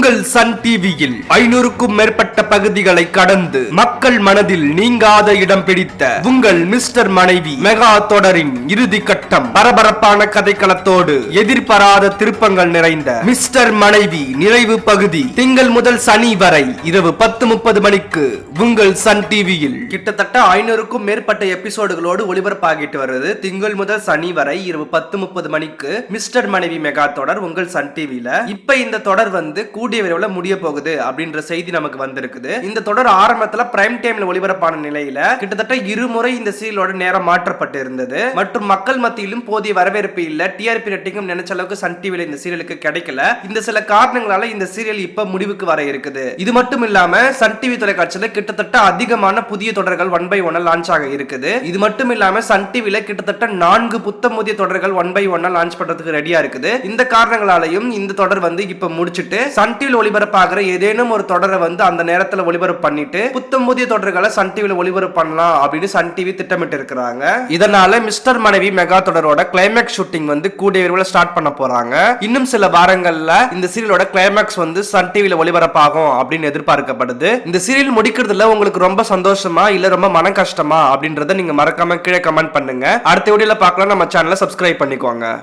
உங்கள் சன் டிவியில் 500க்கும் மேற்பட்ட பகுதிகளை கடந்து மக்கள் மனதில் நீங்காத இடம் பிடித்த உங்கள் மிஸ்டர் மனைவி மெகா தொடரின் இறுதி கட்டம் பரபரப்பான கதைக்களத்தோடு எதிர்பாராத திருப்பங்கள் நிறைந்த மிஸ்டர் மனைவி நிறைவு பகுதி திங்கள் முதல் சனி வரை இரவு 10:30 மணிக்கு உங்கள் சன் டிவியில் கிட்டத்தட்ட 500க்கும் மேற்பட்ட எபிசோடுகளோடு ஒளிபரப்பாகிட்டு வருது. திங்கள் முதல் சனி வரை இரவு 10:30 மணிக்கு மிஸ்டர் மனைவி மெகா தொடர் உங்கள் சன் டிவில. இப்ப இந்த தொடர் கூடிய விரைவில் முடிய போகுது அப்படின்ற செய்தி நமக்கு வந்திருக்குது. இந்த தொடர் ஆரம்பத்துல பிரைம் டைம்ல ஒளிபரப்பான நிலையில கிட்டத்தட்ட இருமுறை இந்த சீரியலோட நேரம் மாற்றப்பட்டு இருந்தது மற்றும் மக்கள் மத்தியிலும் போதிய வரவேற்பு இல்ல. டிஆர்பி ரேட்டிங்கும் நினைச்ச அளவுக்கு சன் டிவில இந்த சீரியலுக்கு கிடைக்கல. இந்த சில காரணங்களால இந்த சீரியல் இப்ப முடிவுக்கு வர இருக்குது. இது மட்டும் இல்லாம சன் டிவி தொலைக்காட்சியில கிட்டத்தட்ட அதிகமான புதிய தொடர்கள் 1 by 1 லான்ச் ஆக இருக்குது. இது மட்டும் இல்லாம சன் டிவில கிட்டத்தட்ட 4 புத்தம் புதிய தொடர்கள் 1 by 1 லான்ச் பண்றதுக்கு ரெடியா இருக்குது. இந்த காரணங்களாலையும் இந்த தொடர் இப்ப முடிச்சிட்டு சன் டிவில ஒளிபரப்பாகிற ஏதேனும் ஒரு தொடரை அந்த நேரத்துல ஒளிபரப்பு பண்ணிட்டு புத்தம் புதிய தொடர்களை சன் டிவில ஒளிபரப்பு பண்ணலாம் அப்படின்னு சன் டிவி திட்டமிட்டு இருக்கிறாங்க. இதனால மிஸ்டர் மனைவி மெகா தொடரோட கிளைமேக்ஸ் ஷூட்டிங் கூடிய விரைவில் ஸ்டார்ட் பண்ண போறாங்க. இன்னும் சில வாரங்கள்ல இந்த சீரியலோட கிளைமேக்ஸ் சன் டிவில ஒளிபரப்பாகும் அப்படின்னு எதிர்பார்க்கப்படுது. இந்த சீரியல் முடிக்கிறதுல உங்களுக்கு ரொம்ப சந்தோஷமா இல்ல ரொம்ப மன கஷ்டமா அப்படின்றத நீங்க மறக்காம கீழே கமெண்ட் பண்ணுங்க. அடுத்த வீடியோல பார்க்கலாம். நம்ம சேனலை சப்ஸ்கிரைப் பண்ணிக்கோங்க.